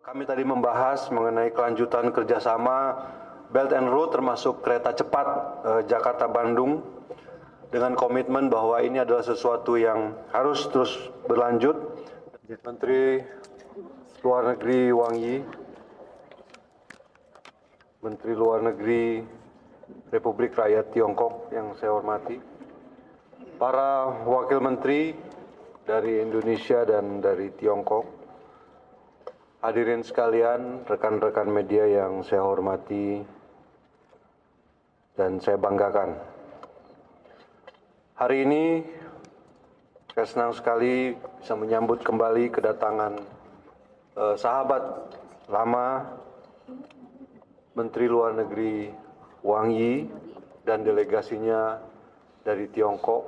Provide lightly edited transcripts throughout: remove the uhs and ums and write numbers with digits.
Kami tadi membahas mengenai kelanjutan kerjasama Belt and Road termasuk kereta cepat Jakarta-Bandung dengan komitmen bahwa ini adalah sesuatu yang harus terus berlanjut. Menteri Luar Negeri Wang Yi, Menteri Luar Negeri Republik Rakyat Tiongkok yang saya hormati, para wakil menteri dari Indonesia dan dari Tiongkok, hadirin sekalian, rekan-rekan media yang saya hormati dan saya banggakan. Hari ini saya senang sekali bisa menyambut kembali kedatangan sahabat lama Menteri Luar Negeri Wang Yi dan delegasinya dari Tiongkok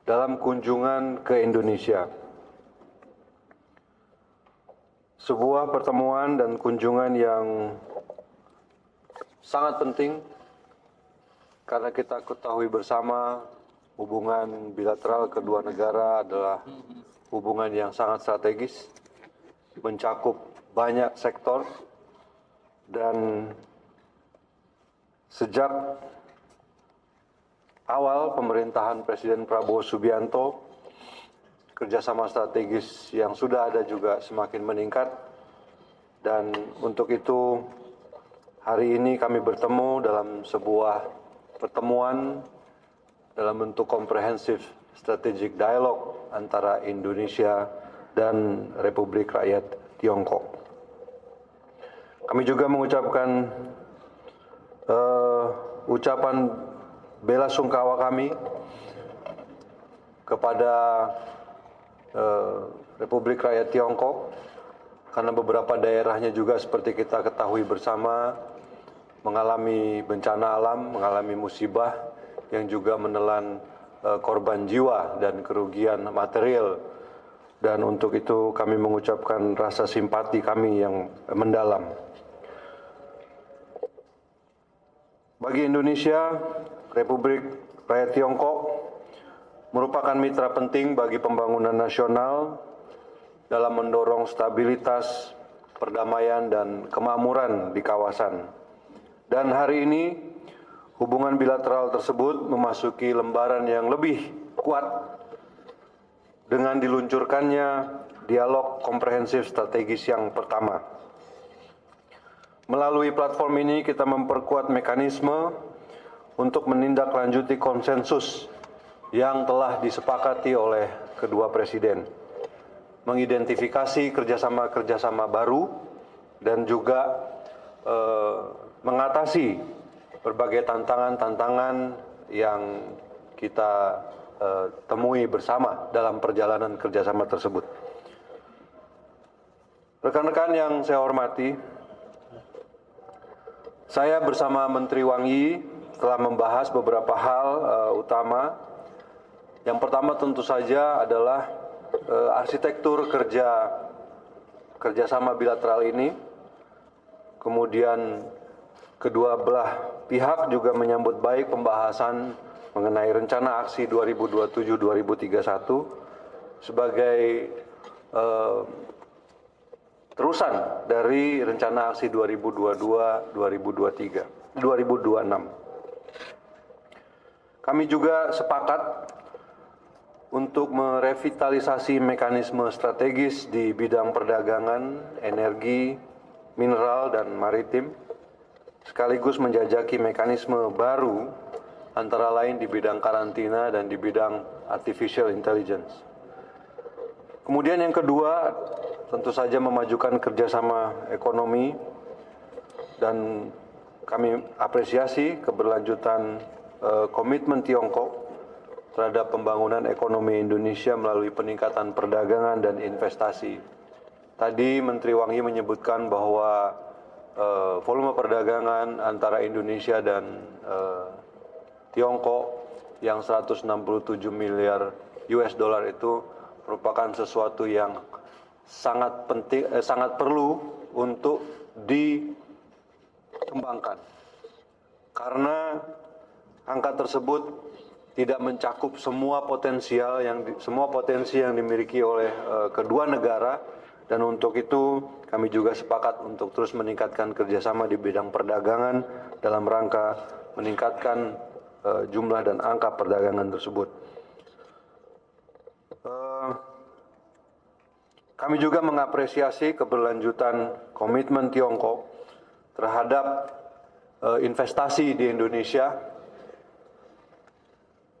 dalam kunjungan ke Indonesia. Sebuah pertemuan dan kunjungan yang sangat penting karena kita ketahui bersama hubungan bilateral kedua negara adalah hubungan yang sangat strategis, mencakup banyak sektor, dan sejak awal pemerintahan Presiden Prabowo Subianto, kerjasama strategis yang sudah ada juga semakin meningkat, dan untuk itu hari ini kami bertemu dalam sebuah pertemuan dalam bentuk komprehensif strategic dialog antara Indonesia dan Republik Rakyat Tiongkok. Kami juga mengucapkan ucapan bela sungkawa kami kepada Republik Rakyat Tiongkok karena beberapa daerahnya juga seperti kita ketahui bersama mengalami bencana alam, mengalami musibah yang juga menelan korban jiwa dan kerugian material, dan untuk itu kami mengucapkan rasa simpati kami yang mendalam. Bagi Indonesia, Republik Rakyat Tiongkok merupakan mitra penting bagi pembangunan nasional dalam mendorong stabilitas, perdamaian, dan kemakmuran di kawasan. Dan hari ini, hubungan bilateral tersebut memasuki lembaran yang lebih kuat dengan diluncurkannya dialog komprehensif strategis yang pertama. Melalui platform ini kita memperkuat mekanisme untuk menindaklanjuti konsensus yang telah disepakati oleh kedua presiden, mengidentifikasi kerjasama-kerjasama baru, dan juga mengatasi berbagai tantangan-tantangan yang kita temui bersama dalam perjalanan kerjasama tersebut. Rekan-rekan yang saya hormati, saya bersama Menteri Wang Yi telah membahas beberapa hal utama. Yang pertama tentu saja adalah arsitektur kerjasama bilateral ini. Kemudian kedua belah pihak juga menyambut baik pembahasan mengenai rencana aksi 2027-2031 sebagai terusan dari rencana aksi 2022-2026. Kami juga sepakat untuk merevitalisasi mekanisme strategis di bidang perdagangan, energi, mineral, dan maritim, sekaligus menjajaki mekanisme baru antara lain di bidang karantina dan di bidang artificial intelligence. Kemudian yang kedua, tentu saja memajukan kerjasama ekonomi, dan kami apresiasi keberlanjutan komitmen Tiongkok terhadap pembangunan ekonomi Indonesia melalui peningkatan perdagangan dan investasi. Tadi Menteri Wang Yi menyebutkan bahwa volume perdagangan antara Indonesia dan Tiongkok yang 167 miliar US dollar itu merupakan sesuatu yang sangat penting, sangat perlu untuk dikembangkan. Karena angka tersebut tidak mencakup semua potensi yang dimiliki oleh kedua negara Dan untuk itu kami juga sepakat untuk terus meningkatkan kerjasama di bidang perdagangan dalam rangka meningkatkan jumlah dan angka perdagangan tersebut. Kami juga mengapresiasi keberlanjutan komitmen Tiongkok terhadap investasi di Indonesia.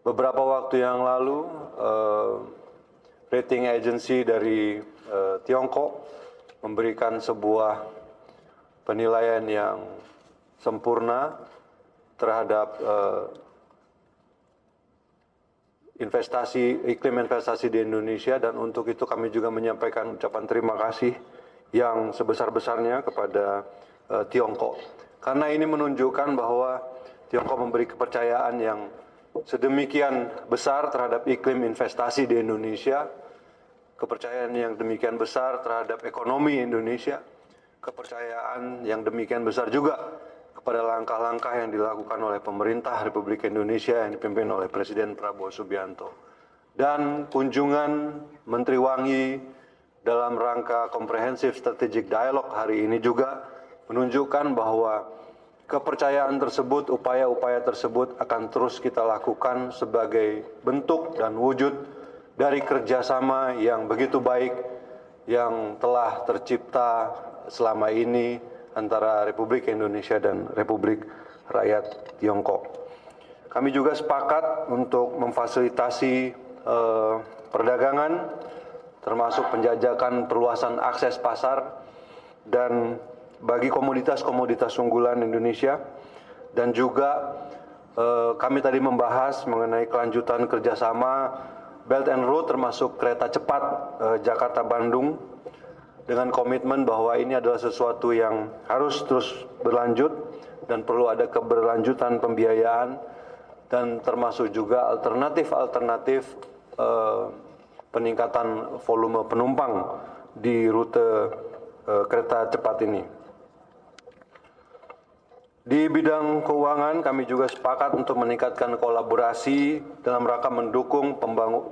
Beberapa waktu yang lalu, rating agency dari Tiongkok memberikan sebuah penilaian yang sempurna terhadap iklim investasi di Indonesia, dan untuk itu kami juga menyampaikan ucapan terima kasih yang sebesar-besarnya kepada Tiongkok. Karena ini menunjukkan bahwa Tiongkok memberi kepercayaan yang sedemikian besar terhadap iklim investasi di Indonesia, kepercayaan yang demikian besar terhadap ekonomi Indonesia, kepercayaan yang demikian besar juga kepada langkah-langkah yang dilakukan oleh pemerintah Republik Indonesia yang dipimpin oleh Presiden Prabowo Subianto. Dan kunjungan Menteri Wangi dalam rangka Comprehensive Strategic Dialogue hari ini juga menunjukkan bahwa kepercayaan tersebut, upaya-upaya tersebut akan terus kita lakukan sebagai bentuk dan wujud dari kerjasama yang begitu baik yang telah tercipta selama ini antara Republik Indonesia dan Republik Rakyat Tiongkok. Kami juga sepakat untuk memfasilitasi perdagangan, termasuk penjajakan perluasan akses pasar dan bagi komoditas-komoditas unggulan Indonesia, dan juga kami tadi membahas mengenai kelanjutan kerjasama Belt and Road termasuk kereta cepat Jakarta-Bandung dengan komitmen bahwa ini adalah sesuatu yang harus terus berlanjut dan perlu ada keberlanjutan pembiayaan dan termasuk juga alternatif peningkatan volume penumpang di rute kereta cepat ini. Di bidang keuangan kami juga sepakat untuk meningkatkan kolaborasi dalam rangka mendukung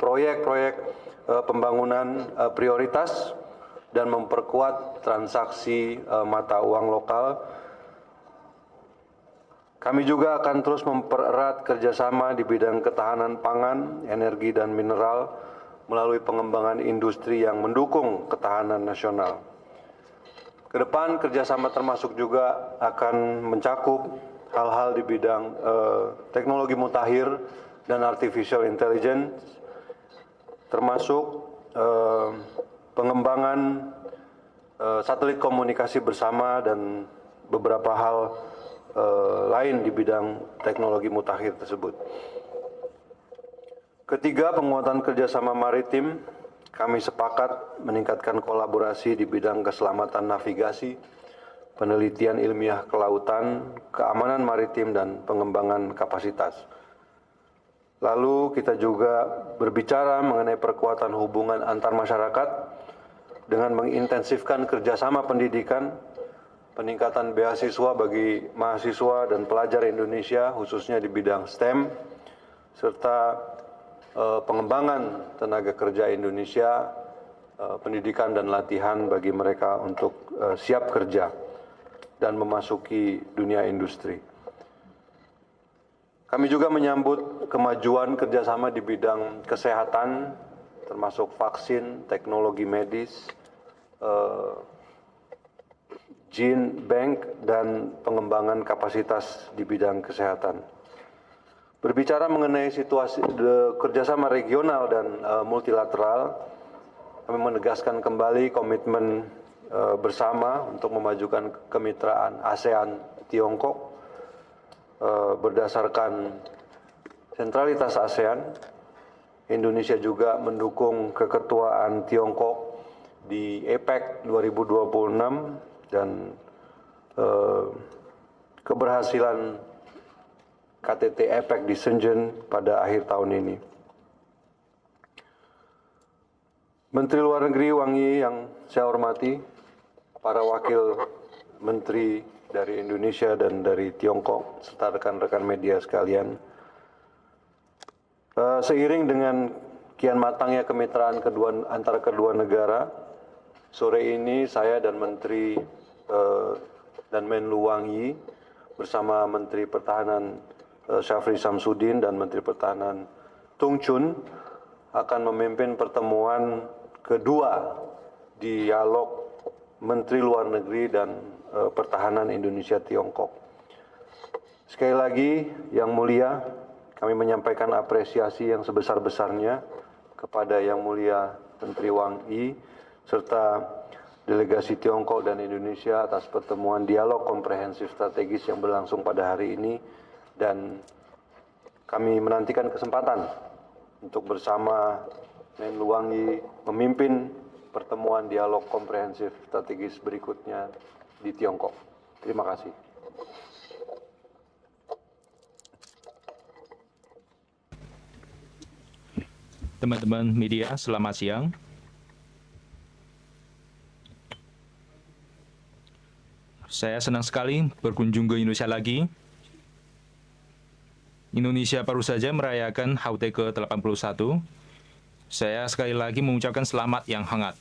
proyek-proyek pembangunan prioritas dan memperkuat transaksi mata uang lokal. Kami juga akan terus mempererat kerjasama di bidang ketahanan pangan, energi, dan mineral melalui pengembangan industri yang mendukung ketahanan nasional. Kedepan kerjasama termasuk juga akan mencakup hal-hal di bidang teknologi mutakhir dan artificial intelligence, termasuk pengembangan satelit komunikasi bersama dan beberapa hal lain di bidang teknologi mutakhir tersebut. Ketiga, penguatan kerjasama maritim. Kami sepakat meningkatkan kolaborasi di bidang keselamatan navigasi, penelitian ilmiah kelautan, keamanan maritim, dan pengembangan kapasitas. Lalu kita juga berbicara mengenai perkuatan hubungan antar masyarakat dengan mengintensifkan kerjasama pendidikan, peningkatan beasiswa bagi mahasiswa dan pelajar Indonesia khususnya di bidang STEM, serta pengembangan tenaga kerja Indonesia, pendidikan dan latihan bagi mereka untuk siap kerja dan memasuki dunia industri. Kami juga menyambut kemajuan kerjasama di bidang kesehatan, termasuk vaksin, teknologi medis, gene bank, dan pengembangan kapasitas di bidang kesehatan. Berbicara mengenai situasi kerjasama regional dan multilateral, kami menegaskan kembali komitmen bersama untuk memajukan kemitraan ASEAN-Tiongkok berdasarkan sentralitas ASEAN. Indonesia juga mendukung keketuaan Tiongkok di APEC 2026 dan keberhasilan KTT APEC di Shenzhen pada akhir tahun ini. Menteri Luar Negeri Wangi yang saya hormati, para wakil menteri dari Indonesia dan dari Tiongkok, serta rekan-rekan media sekalian, seiring dengan kian matangnya kemitraan antara kedua negara, Sore ini saya dan Menteri dan Menlu Wang Yi bersama Menteri Pertahanan Syafri Samsudin dan Menteri Pertahanan Tung Chun akan memimpin pertemuan kedua dialog Menteri Luar Negeri dan Pertahanan Indonesia Tiongkok. Sekali lagi, Yang Mulia, kami menyampaikan apresiasi yang sebesar-besarnya kepada Yang Mulia Menteri Wang Yi serta delegasi Tiongkok dan Indonesia atas pertemuan dialog komprehensif strategis yang berlangsung pada hari ini, dan kami menantikan kesempatan untuk bersama Menlu Wang Yi memimpin pertemuan dialog komprehensif strategis berikutnya di Tiongkok. Terima kasih. Teman-teman media, selamat siang. Saya senang sekali berkunjung ke Indonesia lagi. Indonesia baru saja merayakan HUT ke-81. Saya sekali lagi mengucapkan selamat yang hangat.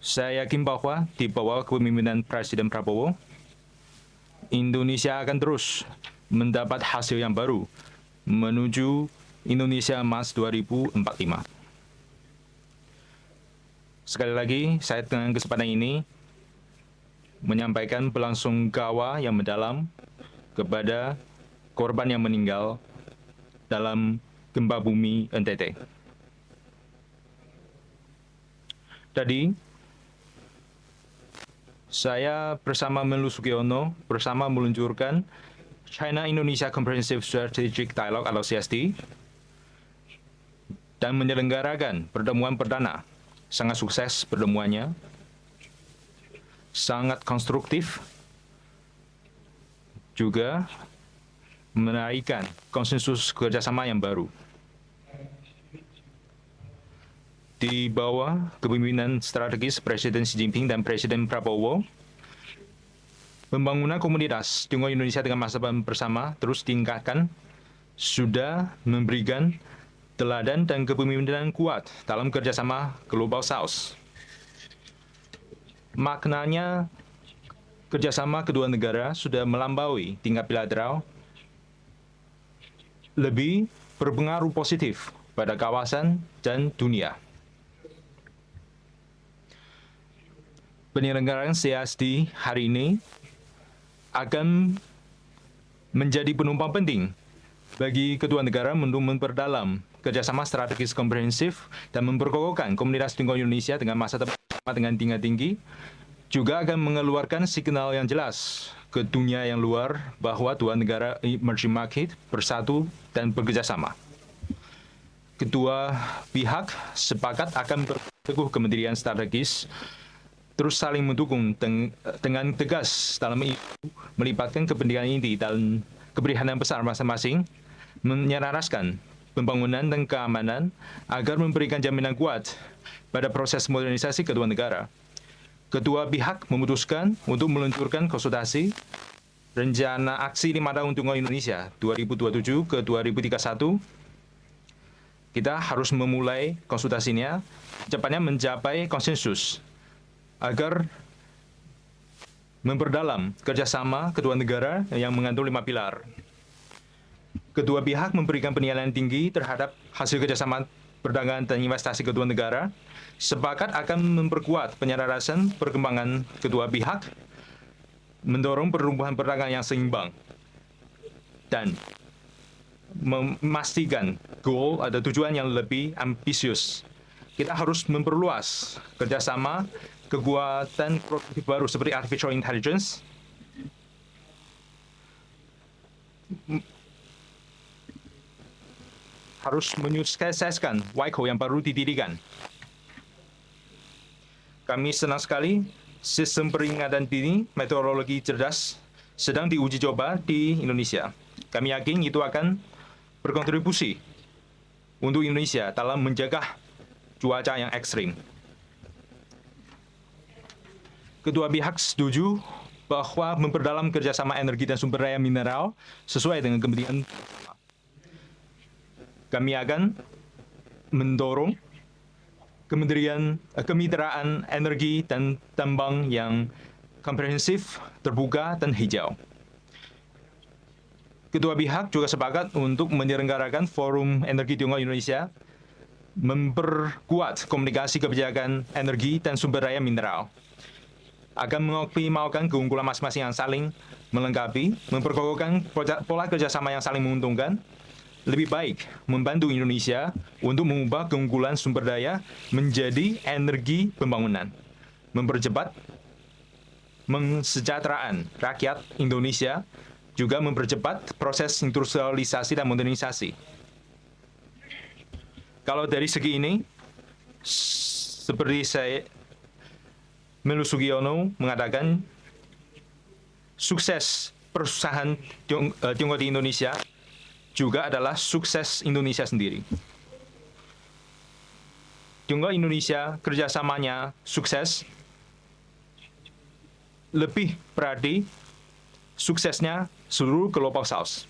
Saya yakin bahwa di bawah kepemimpinan Presiden Prabowo, Indonesia akan terus mendapat hasil yang baru menuju Indonesia Emas 2045. Sekali lagi, saya dengan kesempatan ini menyampaikan belasungkawa yang mendalam kepada korban yang meninggal dalam gempa bumi NTT. Tadi, saya bersama Menlu Sugiono bersama meluncurkan China-Indonesia Comprehensive Strategic Dialogue atau CSD dan menyelenggarakan pertemuan perdana. Sangat sukses pertemuannya, sangat konstruktif, juga menaikkan konsensus kerjasama yang baru. Di bawah kepemimpinan strategis Presiden Xi Jinping dan Presiden Prabowo, pembangunan komunitas Tiongkok Indonesia dengan masa depan bersama terus ditingkatkan, sudah memberikan teladan dan kepemimpinan kuat dalam kerjasama Global South. Maknanya, kerjasama kedua negara sudah melampaui tingkat bilateral, lebih berpengaruh positif pada kawasan dan dunia. Penyelenggaraan CSD hari ini akan menjadi penumpang penting bagi kedua negara untuk memperdalam kerjasama strategis komprehensif dan memperkokohkan komunitas Tiongkok Indonesia dengan masa depan dengan tingkat tinggi, juga akan mengeluarkan signal yang jelas ke dunia yang luar bahwa dua negara emerging market bersatu dan bekerjasama. Kedua pihak sepakat akan berteguh kementerian strategis, terus saling mendukung dengan tegas dalam melibatkan kepentingan inti dan keprihatinan besar masing-masing, menyelaraskan pembangunan dan keamanan agar memberikan jaminan kuat pada proses modernisasi kedua negara. Kedua pihak memutuskan untuk meluncurkan konsultasi rencana aksi 5 tahun Tiongkok Indonesia 2027 ke 2031. Kita harus memulai konsultasinya cepatnya mencapai konsensus agar memperdalam kerjasama kedua negara yang mengandung 5 pilar. Kedua pihak memberikan penilaian tinggi terhadap hasil kerjasama perdagangan dan investasi kedua negara, sepakat akan memperkuat penyelarasan perkembangan kedua pihak, mendorong pertumbuhan perdagangan yang seimbang, dan memastikan goal atau tujuan yang lebih ambisius. Kita harus memperluas kerjasama kekuatan produktif baru seperti artificial intelligence, harus menyukseskan WICO yang baru didirikan. Kami senang sekali sistem peringatan dini meteorologi cerdas sedang diuji coba di Indonesia. Kami yakin itu akan berkontribusi untuk Indonesia dalam menjaga cuaca yang ekstrim. Kedua pihak setuju bahwa memperdalam kerjasama energi dan sumber daya mineral sesuai dengan kepentingan. Kami akan mendorong kemitraan energi dan tambang yang komprehensif, terbuka, dan hijau. Kedua pihak juga sepakat untuk menyelenggarakan Forum Energi Tiongkok Indonesia, memperkuat komunikasi kebijakan energi dan sumber daya mineral, akan mengoptimalkan keunggulan masing-masing yang saling melengkapi, memperkokohkan pola kerjasama yang saling menguntungkan, lebih baik membantu Indonesia untuk mengubah keunggulan sumber daya menjadi energi pembangunan, mempercepat kesejahteraan rakyat Indonesia, juga mempercepat proses industrialisasi dan modernisasi. Kalau dari segi ini, seperti saya, Melu Sugiono mengatakan, sukses perusahaan Tiongkok di Indonesia juga adalah sukses Indonesia sendiri. Tiongkok Indonesia kerjasamanya sukses, lebih berarti suksesnya seluruh Global South.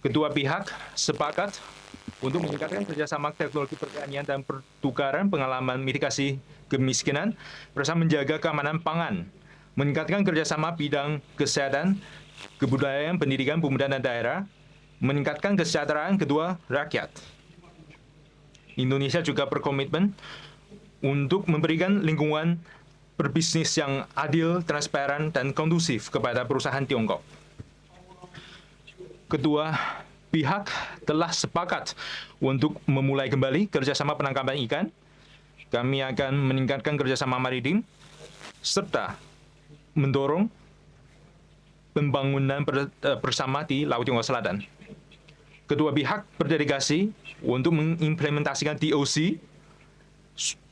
Kedua pihak sepakat untuk meningkatkan kerjasama teknologi pertanian dan pertukaran pengalaman mitigasi kemiskinan bersama menjaga keamanan pangan, meningkatkan kerjasama bidang kesehatan, kebudayaan, pendidikan, pemuda dan daerah, meningkatkan kesejahteraan kedua rakyat. Indonesia juga berkomitmen untuk memberikan lingkungan berbisnis yang adil, transparan, dan kondusif kepada perusahaan Tiongkok. Kedua pihak telah sepakat untuk memulai kembali kerjasama penangkapan ikan. Kami akan meningkatkan kerjasama maritim, serta mendorong pembangunan bersama di Laut Tiongkok Selatan. Kedua pihak berdedikasi untuk mengimplementasikan TOC,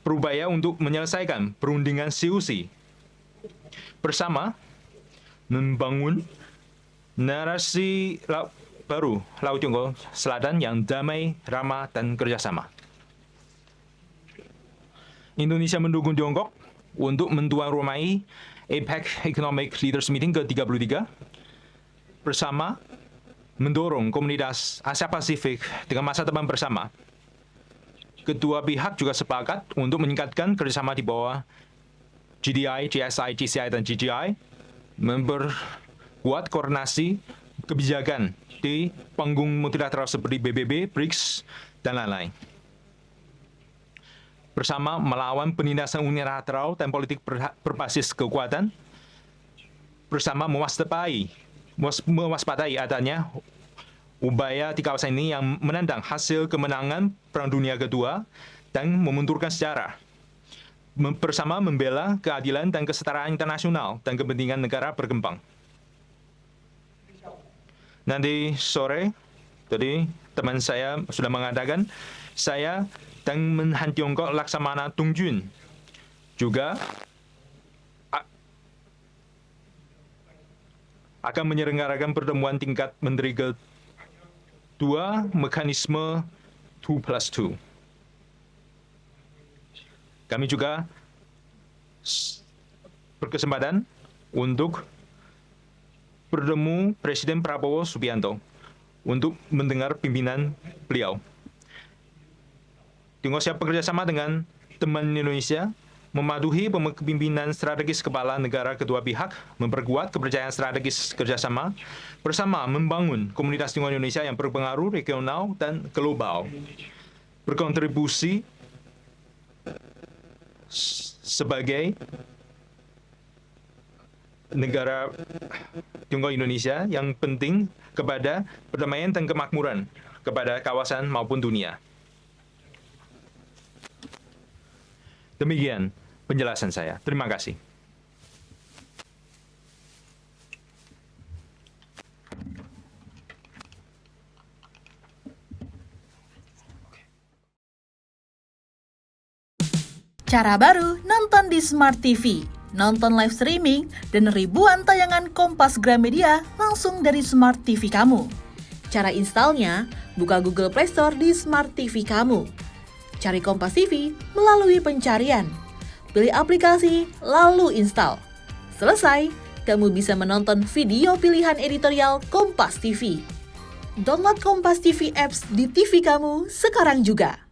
berupaya untuk menyelesaikan perundingan COC, bersama membangun narasi baru Laut Tiongkok Selatan yang damai, ramah, dan kerjasama. Indonesia mendukung Tiongkok untuk mentuan rumai APEC Economic Leaders Meeting ke-33, bersama mendorong komunitas Asia Pasifik dengan masa depan bersama. Kedua pihak juga sepakat untuk meningkatkan kerjasama di bawah GDI, GSI, GCI, dan GGI, memperkuat koordinasi kebijakan di panggung multilateral seperti PBB, BRICS, dan lain-lain. Bersama melawan penindasan unilateral dan politik berbasis kekuatan, bersama mewaspadai adanya upaya di kawasan ini yang menentang hasil kemenangan Perang Dunia Kedua dan membenturkan sejarah, bersama membela keadilan dan kesetaraan internasional dan kepentingan negara berkembang. Nanti sore, tadi teman saya sudah mengatakan, saya dan Menhan Tiongkok Laksamana Tungjun juga akan menyelenggarakan pertemuan tingkat Menteri kedua mekanisme 2+2. Kami juga berkesempatan untuk bertemu Presiden Prabowo Subianto untuk mendengar pimpinan beliau. Tiongkok siap bekerjasama dengan teman Indonesia, mematuhi pemimpinan strategis kepala negara kedua pihak, memperkuat kepercayaan strategis kerjasama, bersama membangun komunitas Tiongkok Indonesia yang berpengaruh regional dan global, berkontribusi sebagai negara Tiongkok Indonesia yang penting kepada perdamaian dan kemakmuran kepada kawasan maupun dunia. Demikian penjelasan saya. Terima kasih. Cara baru nonton di Smart TV. Nonton live streaming dan ribuan tayangan Kompas Gramedia langsung dari Smart TV kamu. Cara installnya, buka Google Play Store di Smart TV kamu. Cari Kompas TV melalui pencarian. Pilih aplikasi, lalu install. Selesai, kamu bisa menonton video pilihan editorial Kompas TV. Download Kompas TV apps di TV kamu sekarang juga.